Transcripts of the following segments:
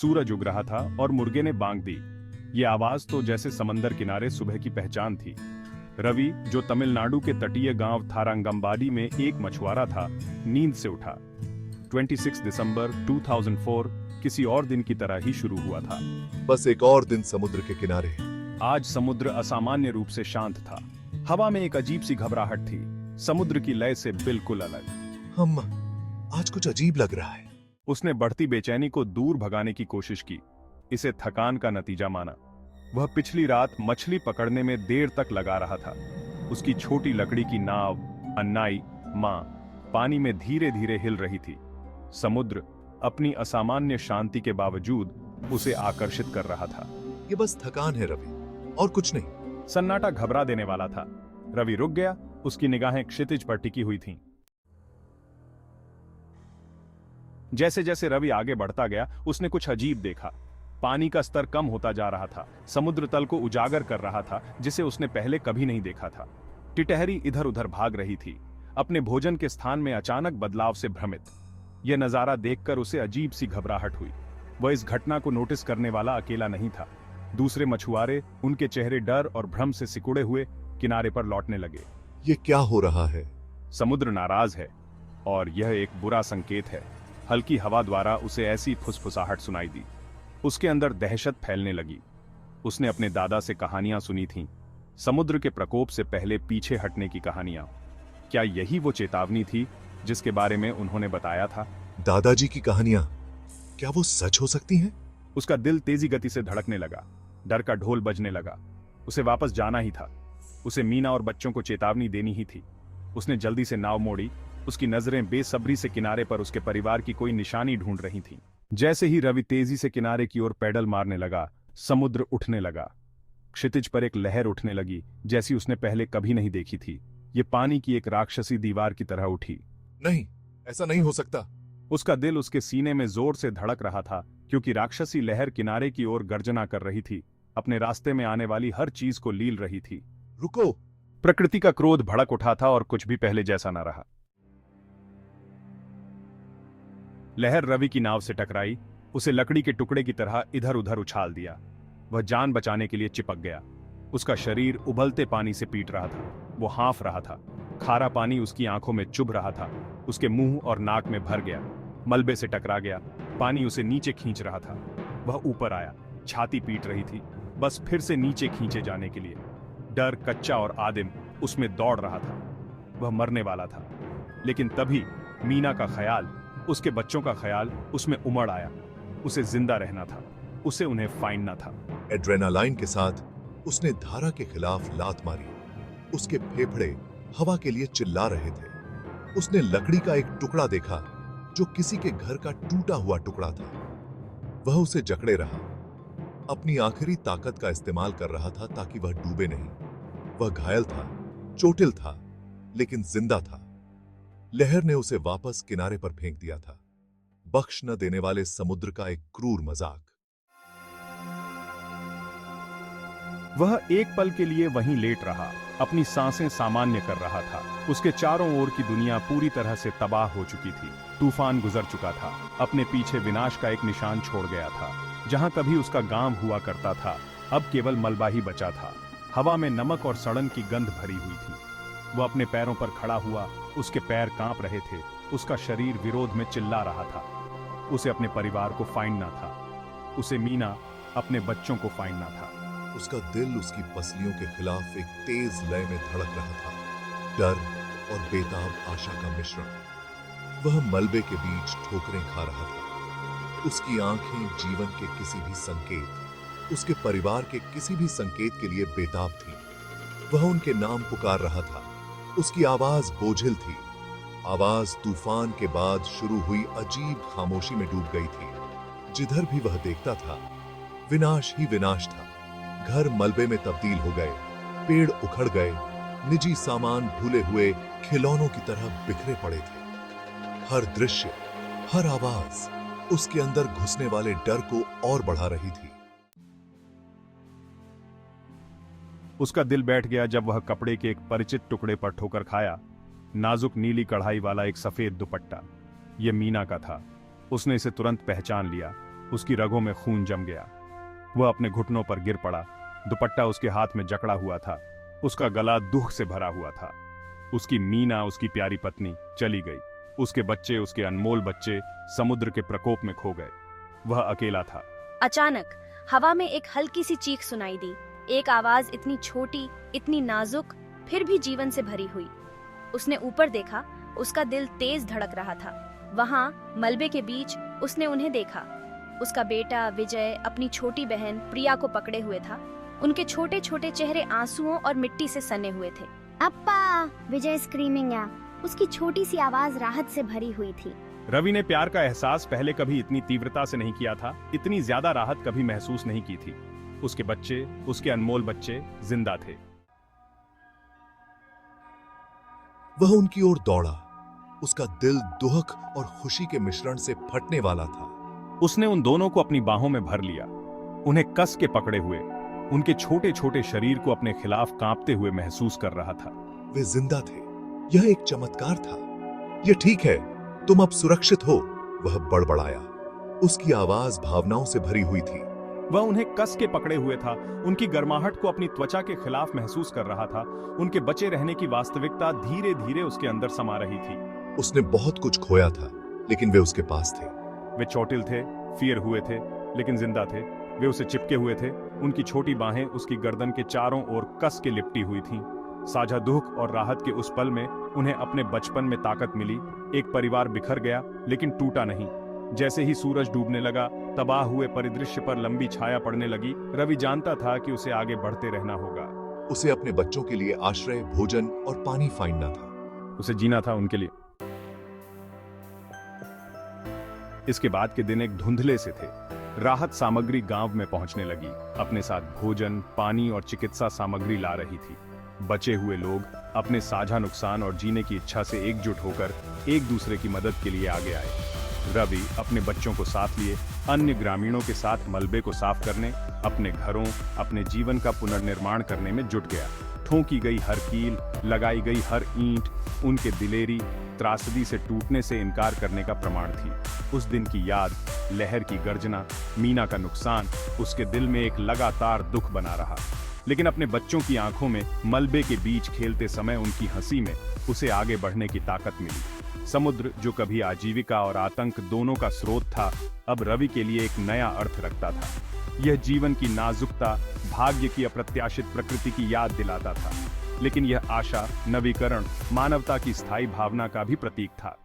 सूरज उग रहा था और मुर्गे ने बांग दी। ये आवाज तो जैसे समंदर किनारे सुबह की पहचान थी। रवि, जो तमिलनाडु के तटीय गांव थारंगंबाडी में एक मछुआरा था, नींद से उठा। 26 दिसंबर 2004 किसी और दिन की तरह ही शुरू हुआ था। बस एक और दिन समुद्र के किनारे। आज समुद्र असामान्य रूप से शांत था। हवा में एक अजीब सी घबराहट थी, समुद्र की लय से बिल्कुल अलग। हम आज कुछ अजीब लग रहा है। उसने बढ़ती बेचैनी को दूर भगाने की कोशिश की। इसे थकान का नतीजा माना। वह पिछली रात मछली पकड़ने में देर तक लगा रहा था। उसकी छोटी लकड़ी की नाव अन्नाई मां पानी में धीरे धीरे हिल रही थी। समुद्र अपनी असामान्य शांति के बावजूद उसे आकर्षित कर रहा था। ये बस थकान है रवि, और कुछ नहीं। सन्नाटा घबरा देने वाला था। रवि रुक गया। उसकी निगाहें क्षितिज पर टिकी हुई थीं। जैसे जैसे रवि आगे बढ़ता गया, उसने कुछ अजीब देखा। पानी का स्तर कम होता जा रहा था। समुद्र तल को उजागर कर रहा था, जिसे उसने पहले कभी नहीं देखा था। टिटहरी इधर उधर भाग रही थी, अपने भोजन के स्थान में अचानक बदलाव से भ्रमित। यह नजारा देखकर उसे अजीब सी घबराहट हुई। वह इस घटना को नोटिस करने वाला अकेला नहीं था। दूसरे मछुआरे, उनके चेहरे डर और भ्रम से सिकुड़े हुए, किनारे पर लौटने लगे। ये क्या हो रहा है? समुद्र नाराज है, और यह एक बुरा संकेत है। हल्की हवा द्वारा उसे ऐसी फुसफुसाहट सुनाई दी। उसके अंदर दहशत फैलने लगी। उसने अपने दादा से कहानियां सुनी थीं, समुद्र के प्रकोप से पहले पीछे हटने की कहानियां। क्या यही वो चेतावनी थी जिसके बारे में उन्होंने बताया था? दादाजी की कहानियां, क्या वो सच हो सकती हैं? उसका दिल तेजी गति से धड़कने लगा। डर का ढोल बजने लगा। उसे वापस जाना ही था। उसे मीना और बच्चों को चेतावनी देनी ही थी। उसने जल्दी से नाव मोड़ी। उसकी नजरें बेसब्री से किनारे पर उसके परिवार की कोई निशानी ढूंढ रही थीं। जैसे ही रवि तेजी से किनारे की ओर पैडल मारने लगा, समुद्र उठने लगा। क्षितिज पर एक लहर उठने लगी, जैसी उसने पहले कभी नहीं देखी थी। ये पानी की एक राक्षसी दीवार की तरह उठी। नहीं, ऐसा नहीं हो सकता। उसका दिल उसके सीने में जोर से धड़क रहा था, क्योंकि राक्षसी लहर किनारे की ओर गर्जना कर रही थी। अपने रास्ते में आने वाली हर चीज को लील रही थी। रुको! प्रकृति का क्रोध भड़क उठा था और कुछ भी पहले जैसा न रहा। लहर रवि की नाव से टकराई, उसे लकड़ी के टुकड़े की तरह इधर उधर उछाल दिया। वह जान बचाने के लिए चिपक गया। उसका शरीर उबलते पानी से पीट रहा था। वो हाँफ रहा था। खारा पानी उसकी आंखों में चुभ रहा था। उसके मुंह और नाक में भर गया। मलबे से टकरा गया। पानी उसे नीचे खींच रहा था। वह ऊपर आया। छाती पीट रही थी, बस फिर से नीचे खींचे जाने के लिए। डर कच्चा और आदिम उसमें दौड़ रहा था। वह मरने वाला था। लेकिन तभी मीना का ख्याल, उसके बच्चों का ख्याल उसमें उमड़ आया। उसे जिंदा रहना था। उसे उन्हें फाइंडना था। एड्रेनालाइन के साथ उसने धारा के खिलाफ लात मारी। उसके फेफड़े हवा के लिए चिल्ला रहे थे। उसने लकड़ी का एक टुकड़ा देखा, जो किसी के घर का टूटा हुआ टुकड़ा था। वह उसे जकड़े रहा। अपनी आखिरी ताकत का इस्तेमाल कर रहा था ताकि वह डूबे नहीं। वह घायल था, चोटिल था, लेकिन जिंदा था। लहर ने उसे वापस किनारे पर फेंक दिया था। बख्श न देने वाले समुद्र का एक क्रूर मजाक। वह एक पल के लिए वहीं लेट रहा, अपनी सांसें सामान्य कर रहा था। उसके चारों ओर की दुनिया पूरी तरह से तबाह हो चुकी थी। तूफान गुजर चुका था। अपने पीछे विनाश का एक निशान छोड़ गया था। जहां कभी उसका गांव हुआ करता था, अब केवल मलबा ही बचा था। हवा में नमक और सड़न की गंध भरी हुई थी। वह अपने पैरों पर खड़ा हुआ। उसके पैर कांप रहे थे। उसका शरीर विरोध में चिल्ला रहा था। उसे अपने परिवार को फाइंडना था। उसे मीना, अपने बच्चों को फाइंडना था। उसका दिल उसकी पसलियों के खिलाफ एक तेज लय में धड़क रहा था। डर और बेताब आशा का मिश्रण। वह मलबे के बीच ठोकरें खा रहा था। उसकी आंखें जीवन के किसी भी संकेत, उसके परिवार के किसी भी संकेत के लिए बेताब थीं। वह उनके नाम पुकार रहा था। उसकी आवाज बोझिल थी। आवाज तूफान के बाद शुरू हुई अजीब खामोशी में डूब गई थी। जिधर भी वह देखता था, विनाश ही विनाश था। घर मलबे में तब्दील हो गए। पेड़ उखड़ गए। निजी सामान भूले हुए खिलौनों की तरह बिखरे पड़े थे। हर दृश्य, हर आवाज उसके अंदर घुसने वाले डर को और बढ़ा रही थी। उसका दिल बैठ गया जब वह कपड़े के एक परिचित टुकड़े पर ठोकर खाया। नाजुक नीली कढ़ाई वाला एक सफेद दुपट्टा। यह मीना का था। उसने इसे तुरंत पहचान लिया। उसकी रगों में खून जम गया। वह अपने घुटनों पर गिर पड़ा। दुपट्टा उसके हाथ में जकड़ा हुआ था। उसका गला दुख से भरा हुआ था। उसकी मीना, उसकी प्यारी पत्नी, चली गई। उसके बच्चे, उसके अनमोल बच्चे समुद्र के प्रकोप में खो गए। वह अकेला था। अचानक हवा में एक हल्की सी चीख सुनाई दी। एक आवाज इतनी छोटी, इतनी नाजुक, फिर भी जीवन से भरी हुई। उसने ऊपर देखा। उसका दिल तेज धड़क रहा था। वहां मलबे के बीच उसने उन्हें देखा। उसका बेटा विजय अपनी छोटी बहन प्रिया को पकड़े हुए था। उनके छोटे छोटे चेहरे आंसुओं और मिट्टी से सने हुए थे। अप्पा, विजय स्क्रीमिंग या उसकी छोटी सी आवाज राहत से भरी हुई थी। रवि ने प्यार का एहसास पहले कभी इतनी तीव्रता से नहीं किया था। इतनी ज्यादा राहत कभी महसूस नहीं की थी। उसके बच्चे, उसके अनमोल बच्चे जिंदा थे। वह उनकी ओर दौड़ा। उसका दिल दुख और खुशी के मिश्रण से फटने वाला था। उसने उन दोनों को अपनी बाहों में भर लिया, उन्हें कस के पकड़े हुए, उनके छोटे छोटे शरीर को अपने खिलाफ कांपते हुए महसूस कर रहा था। वे जिंदा थे। यह एक चमत्कार था। यह ठीक है, तुम अब सुरक्षित हो, वह बड़बड़ाया। उसकी आवाज भावनाओं से भरी हुई थी। वह उन्हें कस के पकड़े हुए था, उनकी गर्माहट को अपनी त्वचा के खिलाफ महसूस कर रहा था। उनके बचे रहने की वास्तविकता धीरे धीरे उसके अंदर समा रही थी। उसने बहुत कुछ खोया था, लेकिन वे उसके पास थे। वे चोटिल थे, फिर हुए थे, लेकिन जिंदा थे। वे उसे चिपके हुए थे। उनकी छोटी बाहें उसकी गर्दन के चारों ओर कस के लिपटी हुई थीं। साझा दुख और राहत के उस पल में उन्हें अपने बचपन में ताकत मिली। एक परिवार बिखर गया, लेकिन टूटा नहीं। जैसे ही सूरज डूबने लगा, तबाह हुए परिदृश्य पर लंबी छाया पड़ने लगी। रवि जानता था कि उसे आगे बढ़ते रहना होगा। उसे अपने बच्चों के लिए आश्रय, भोजन और पानी फाइंडना था। उसे जीना था उनके लिए। इसके बाद के दिन एक धुंधले से थे। राहत सामग्री गांव में पहुंचने लगी। अपने साथ भोजन, पानी और चिकित्सा सामग्री ला रही थी। बचे हुए लोग अपने साझा नुकसान और जीने की इच्छा से एकजुट होकर एक दूसरे की मदद के लिए आगे आए। रवि अपने बच्चों को साथ लिए अन्य ग्रामीणों के साथ मलबे को साफ करने, अपने घरों, अपने जीवन का पुनर्निर्माण करने में जुट गया। ठोंकी गई हर कील, लगाई गई हर ईंट उनके दिलेरी, त्रासदी से टूटने से इनकार करने का प्रमाण थी। उस दिन की याद, लहर की गर्जना, मीना का नुकसान उसके दिल में एक लगातार दुख बना रहा। लेकिन अपने बच्चों की आंखों में, मलबे के बीच खेलते समय उनकी हंसी में उसे आगे बढ़ने की ताकत मिली। समुद्र, जो कभी आजीविका और आतंक दोनों का स्रोत था, अब रवि के लिए एक नया अर्थ रखता था। यह जीवन की नाजुकता, भाग्य की अप्रत्याशित प्रकृति की याद दिलाता था। लेकिन यह आशा, नवीकरण, मानवता की स्थायी भावना का भी प्रतीक था।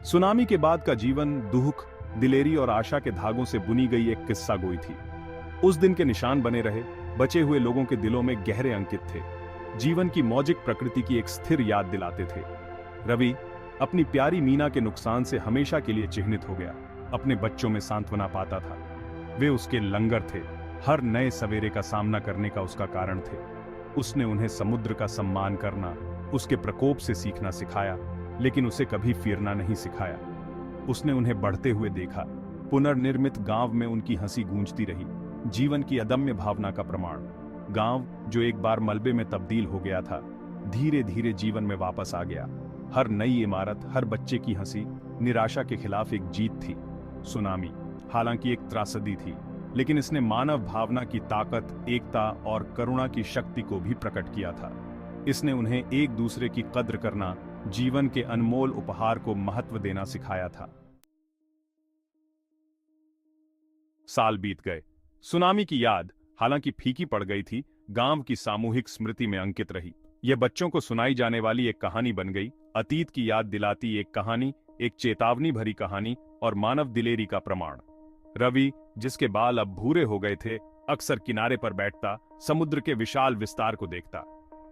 सुनामी के बाद का जीवन दुख, दिलेरी और आशा के धागों से बुनी गई एक किस्सा गोई थी। उस दिन के निशान बने रहे, बचे हुए लोगों के दिलों में गहरे अंकित थे। जीवन की मौजिक प्रकृति की एक स्थिर याद दिलाते थे। रवि अपनी प्यारी मीना के नुकसान से हमेशा के लिए चिह्नित हो गया। अपने बच्चों में सांत्वना पाता था। वे उसके लंगर थे, हर नए सवेरे का सामना करने का उसका कारण थे। उसने उन्हें समुद्र का सम्मान करना, उसके प्रकोप से सीखना सिखाया, लेकिन उसे कभी फिरना नहीं सिखाया। उसने उन्हें बढ़ते हुए देखा। पुनर्निर्मित गांव में उनकी हंसी गूंजती रही, जीवन की अदम्य भावना का प्रमाण। गांव, जो एक बार मलबे में तब्दील हो गया था, धीरे धीरे जीवन में वापस आ गया। हर नई इमारत, हर बच्चे की हंसी निराशा के खिलाफ एक जीत थी। सुनामी हालांकि एक त्रासदी थी, लेकिन इसने मानव भावना की ताकत, एकता और करुणा की शक्ति को भी प्रकट किया था। इसने उन्हें एक दूसरे की कद्र करना, जीवन के अनमोल उपहार को महत्व देना सिखाया था। साल बीत गए। सुनामी की याद, हालांकि फीकी पड़ गई थी, गांव की सामूहिक स्मृति में अंकित रही। यह बच्चों को सुनाई जाने वाली एक कहानी बन गई। अतीत की याद दिलाती एक कहानी, एक चेतावनी भरी कहानी और मानव दिलेरी का प्रमाण। रवि, जिसके बाल अब भूरे हो गए थे, अक्सर किनारे पर बैठता, समुद्र के विशाल विस्तार को देखता।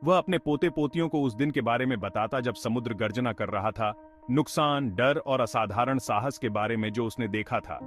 वह अपने पोते पोतियों को उस दिन के बारे में बताता जब समुद्र गर्जना कर रहा था, नुकसान, डर और असाधारण साहस के बारे में जो उसने देखा था।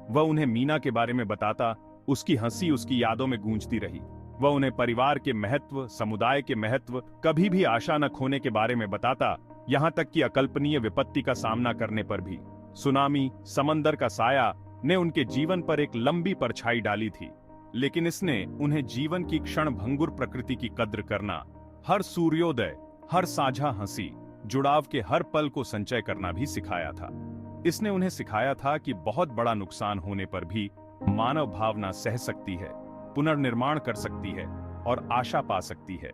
वह उन्हें मीना के बारे में बताता, उसकी हंसी उसकी यादों में गूंजती रही। वह उन्हें परिवार के महत्व, समुदाय के महत्व, कभी भी आशा न खोने के बारे में बताता, यहां तक कि अकल्पनीय विपत्ति का सामना करने पर भी। सुनामी, समंदर का साया, ने उनके जीवन पर एक लंबी परछाई डाली थी, लेकिन इसने उन्हें जीवन की क्षण भंगुर प्रकृति की कद्र करना, हर सूर्योदय, हर साझा हंसी, जुड़ाव के हर पल को संचय करना भी सिखाया था। इसने उन्हें सिखाया था कि बहुत बड़ा नुकसान होने पर भी मानव भावना सह सकती है, पुनर्निर्माण कर सकती है और आशा पा सकती है।